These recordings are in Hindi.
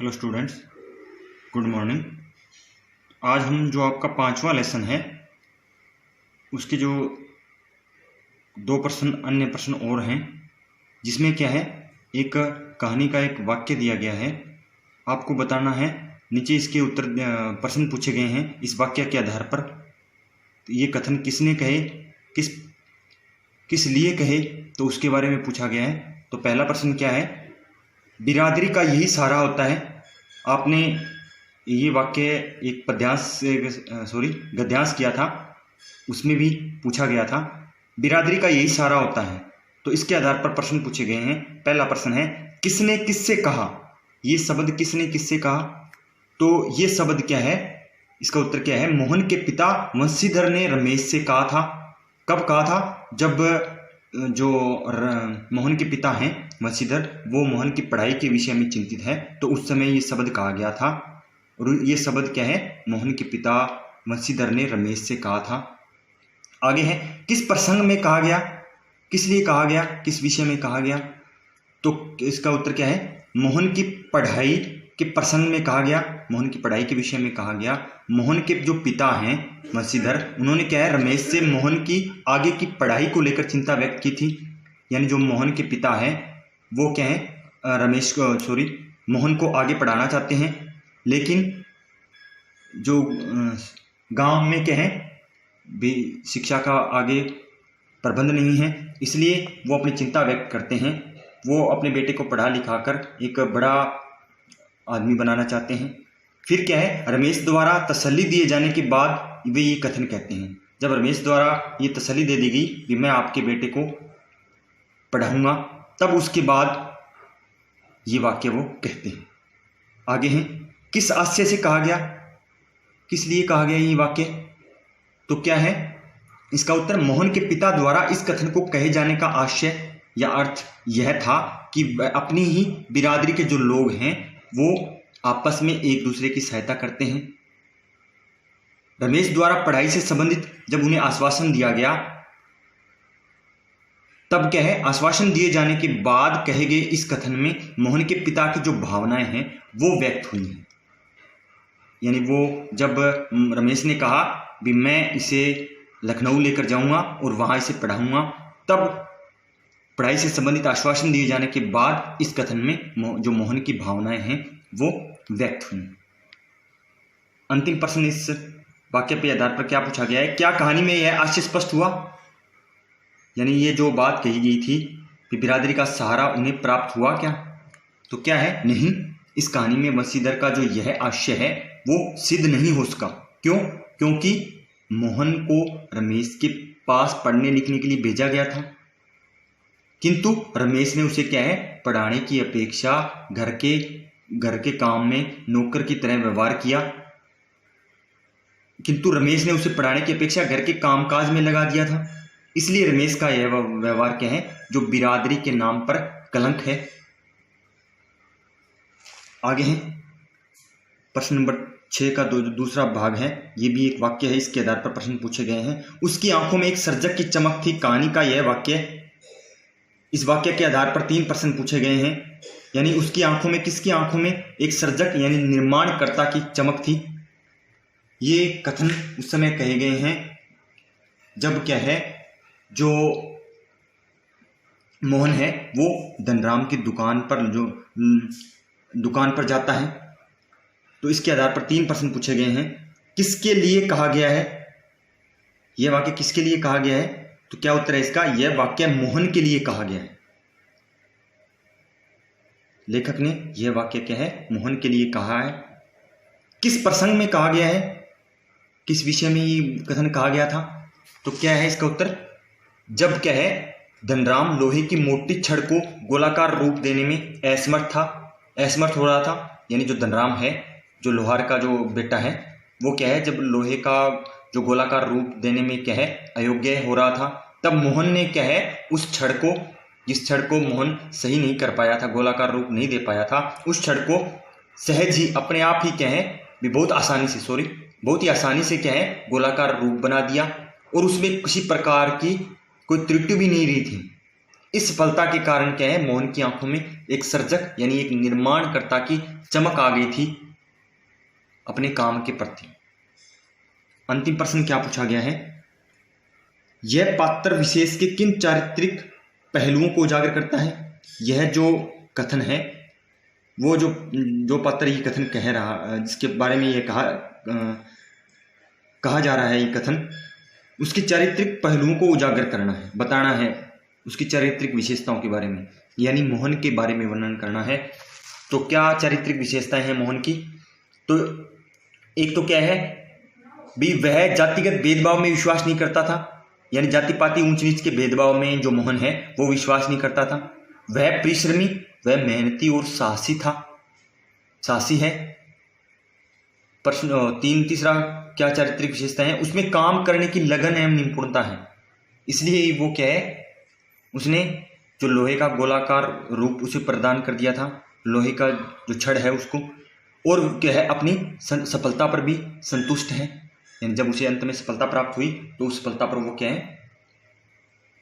Hello students, good morning. आज हम जो आपका 5वां लेसन है उसके जो 2 प्रश्न अन्य प्रश्न और हैं, जिसमें क्या है, एक कहानी का एक वाक्य दिया गया है, आपको बताना है। नीचे इसके उत्तर प्रश्न पूछे गए हैं इस वाक्य के आधार पर। ये कथन किसने कहे, किस लिए कहे, तो उसके बारे में पूछा गया है। तो पहला प्रश्न क्या है, बिरादरी का यही सहारा होता है। आपने ये वाक्य एक गद्यांश किया था, उसमें भी पूछा गया था, बिरादरी का यही सहारा होता है। तो इसके आधार पर प्रश्न पूछे गए हैं। पहला प्रश्न है, किसने किससे कहा। ये शब्द किसने किससे कहा, तो ये शब्द क्या है, इसका उत्तर क्या है, मोहन के पिता वंशीधर ने रमेश से कहा था। कब कहा था, जब जो मोहन के पिता हैं वंशीधर, वो मोहन की पढ़ाई के विषय में चिंतित है, तो उस समय ये शब्द कहा गया था। और ये शब्द क्या है, मोहन के पिता वंशीधर ने रमेश से कहा था। आगे है, किस प्रसंग में कहा गया, किस लिए कहा गया, किस विषय में कहा गया, तो इसका उत्तर क्या है, मोहन की पढ़ाई के प्रसंग में कहा गया, मोहन की पढ़ाई के विषय में कहा गया। मोहन के जो पिता हैं वंशीधर, उन्होंने क्या है, रमेश से मोहन की आगे की पढ़ाई को लेकर चिंता व्यक्त की थी। यानी जो मोहन के पिता हैं वो क्या है, मोहन को आगे पढ़ाना चाहते हैं, लेकिन जो गांव में क्या है, भी शिक्षा का आगे प्रबंध नहीं है, इसलिए वो अपनी चिंता व्यक्त करते हैं। वो अपने बेटे को पढ़ा लिखा कर एक बड़ा आदमी बनाना चाहते हैं। फिर क्या है, रमेश द्वारा तसल्ली दिए जाने के बाद वे ये कथन कहते हैं। जब रमेश द्वारा ये तसल्ली दे दी गई कि मैं आपके बेटे को पढ़ाऊंगा, तब उसके बाद ये वाक्य वो कहते हैं। आगे हैं, किस आशय से कहा गया, किस लिए कहा गया ये वाक्य, तो क्या है, इसका उत्तर, मोहन के पिता द्वारा इस कथन को कहे जाने का आशय या अर्थ यह था कि अपनी ही बिरादरी के जो लोग हैं वो आपस में एक दूसरे की सहायता करते हैं। रमेश द्वारा पढ़ाई से संबंधित जब उन्हें आश्वासन दिया गया, तब क्या है, आश्वासन दिए जाने के बाद कहे गए इस कथन में मोहन के पिता की जो भावनाएं हैं वो व्यक्त हुई हैं। यानी वो जब रमेश ने कहा भी मैं इसे लखनऊ लेकर जाऊंगा और वहां इसे पढ़ाऊंगा, तब पढ़ाई से संबंधित आश्वासन दिए जाने के बाद इस कथन में जो मोहन की भावनाएं हैं वो व्यक्त हुई। अंतिम प्रश्न इस वाक्य के आधार पर क्या पूछा गया है, क्या कहानी में यह आशय स्पष्ट हुआ। यानी ये जो बात कही गई थी कि बिरादरी का सहारा उन्हें प्राप्त हुआ क्या, तो क्या है, नहीं। इस कहानी में वंशीधर का जो यह आशय है वो सिद्ध नहीं हो सका। क्यों, क्योंकि मोहन को रमेश के पास पढ़ने लिखने के लिए भेजा गया था, किंतु रमेश ने उसे क्या है, पढ़ाने की अपेक्षा घर के काम में नौकर की तरह व्यवहार किया। किंतु रमेश ने उसे पढ़ाने की अपेक्षा घर के कामकाज में लगा दिया था, इसलिए रमेश का यह व्यवहार क्या है, जो बिरादरी के नाम पर कलंक है। आगे है प्रश्न नंबर 6 का दूसरा भाग है, ये भी एक वाक्य है, इसके आधार पर प्रश्न पूछे गए हैं। उसकी आंखों में एक सर्जक की चमक थी। कहानी का यह वाक्य, इस वाक्य के आधार पर 3 प्रश्न पूछे गए हैं। यानी उसकी आंखों में, किसकी आंखों में, एक सर्जक यानी निर्माणकर्ता की चमक थी। ये कथन उस समय कहे गए हैं जब क्या है, जो मोहन है वो धनराम की दुकान पर जाता है। तो इसके आधार पर 3 प्रश्न पूछे गए हैं। किसके लिए कहा गया है, यह वाक्य किसके लिए कहा गया है, तो क्या उत्तर है इसका, यह वाक्य मोहन के लिए कहा गया है। लेखक ने यह वाक्य क्या है, मोहन के लिए कहा है। किस प्रसंग में कहा गया है, किस विषय में ये कथन कहा गया था, तो क्या है इसका उत्तर, जब क्या है, धनराम लोहे की मोटी छड़ को गोलाकार रूप देने में असमर्थ हो रहा था। यानी जो धनराम है, जो लोहार का जो बेटा है, वो क्या है, जब लोहे का जो गोलाकार रूप देने में क्या है, अयोग्य हो रहा था, तब मोहन ने क्या है, उस छड़ को, जिस छड़ को मोहन सही नहीं कर पाया था, गोलाकार रूप नहीं दे पाया था, उस छड़ को सहज ही अपने आप ही क्या है, बहुत ही आसानी से क्या है, गोलाकार रूप बना दिया। और उसमें किसी प्रकार की कोई त्रुटि भी नहीं रही थी। इस सफलता के कारण क्या है, मोहन की आंखों में एक सर्जक यानी एक निर्माणकर्ता की चमक आ गई थी अपने काम के प्रति। अंतिम प्रश्न क्या पूछा गया है, यह पात्र विशेष के किन चारित्रिक पहलुओं को उजागर करता है। यह जो कथन है, वो जो पात्र ये कथन कह रहा, जिसके बारे में ये कहा जा रहा है, ये कथन उसके चारित्रिक पहलुओं को उजागर करना है, बताना है उसकी चारित्रिक विशेषताओं के बारे में, यानी मोहन के बारे में वर्णन करना है। तो क्या चारित्रिक विशेषताएं हैं मोहन की, तो एक तो क्या है भी, वह जातिगत भेदभाव में विश्वास नहीं करता था, यानी जाति पाति ऊंच नीच के भेदभाव में जो मोहन है वो विश्वास नहीं करता था। वह परिश्रमी, वह मेहनती और साहसी था, साहसी है। प्रश्न तीसरा क्या चारित्रिक विशेषता है, उसमें काम करने की लगन एवं निपुणता है, इसलिए वो क्या है, उसने जो लोहे का गोलाकार रूप उसे प्रदान कर दिया था, लोहे का जो छड़ है उसको, और क्या है अपनी सफलता पर भी संतुष्ट है, यानी जब उसे अंत में सफलता प्राप्त हुई तो उस सफलता पर वो क्या है,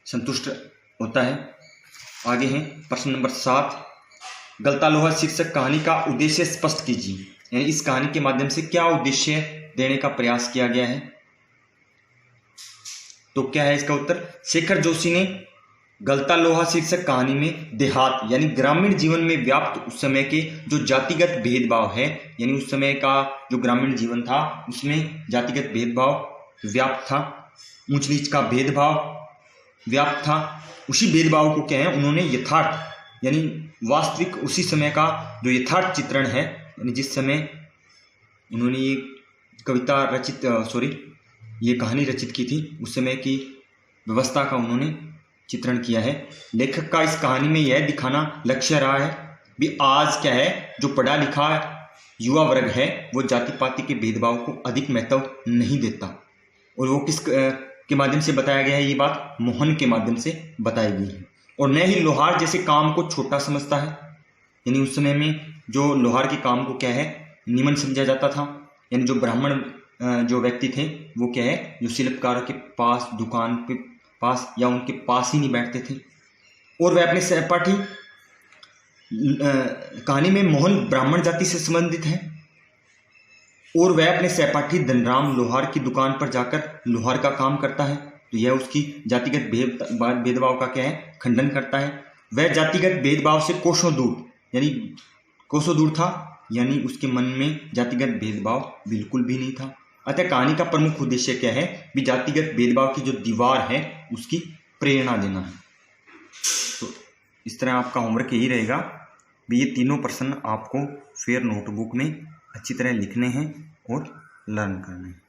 संतुष्ट होता है। आगे हैं प्रश्न नंबर 7, गलता लोहा शीर्षक कहानी का उद्देश्य स्पष्ट कीजिए, यानी इस कहानी के माध्यम से क्या उद्देश्य देने का प्रयास किया गया है। तो क्या है इसका उत्तर, शेखर जोशी ने गलता लोहा शीर्षक कहानी में देहात यानी ग्रामीण जीवन में व्याप्त उस समय के जो जातिगत भेदभाव है, यानी उस समय का जो ग्रामीण जीवन था उसमें जातिगत भेदभाव व्याप्त था, ऊंच नीच का भेदभाव व्याप्त था, उसी भेदभाव को क्या है उन्होंने यथार्थ यानी वास्तविक उसी समय का जो यथार्थ चित्रण है, यानी जिस समय उन्होंने ये कविता रचित ये कहानी रचित की थी उस समय की व्यवस्था का उन्होंने चित्रण किया है। लेखक का इस कहानी में यह दिखाना लक्ष्य रहा है भी आज क्या है, जो पढ़ा लिखा युवा वर्ग है वो जाति पाति के भेदभाव को अधिक महत्व नहीं देता, और वो किस के माध्यम से बताया गया है, ये बात मोहन के माध्यम से बताई गई है, और न ही लोहार जैसे काम को छोटा समझता है, यानी उस समय में जो लोहार के काम को क्या है निमन समझा जाता था, यानी जो ब्राह्मण जो व्यक्ति थे वो क्या है जो शिल्पकारों के पास दुकान पे पास या उनके पास ही नहीं बैठते थे, और वह अपने सहपाठी कहानी में मोहन ब्राह्मण जाति से संबंधित है, और वह अपने सहपाठी धनराम लोहार की दुकान पर जाकर लोहार का काम करता है, तो यह उसकी जातिगत भेदभाव का क्या है खंडन करता है। वह जातिगत भेदभाव से कोसों दूर था, यानी उसके मन में जातिगत भेदभाव बिल्कुल भी नहीं था। अतः कहानी का प्रमुख उद्देश्य क्या है भी, जातिगत भेदभाव की जो दीवार है उसकी प्रेरणा देना है। तो इस तरह आपका होमवर्क यही रहेगा भी, ये तीनों प्रश्न आपको फेयर नोटबुक में अच्छी तरह लिखने हैं और लर्न करना है।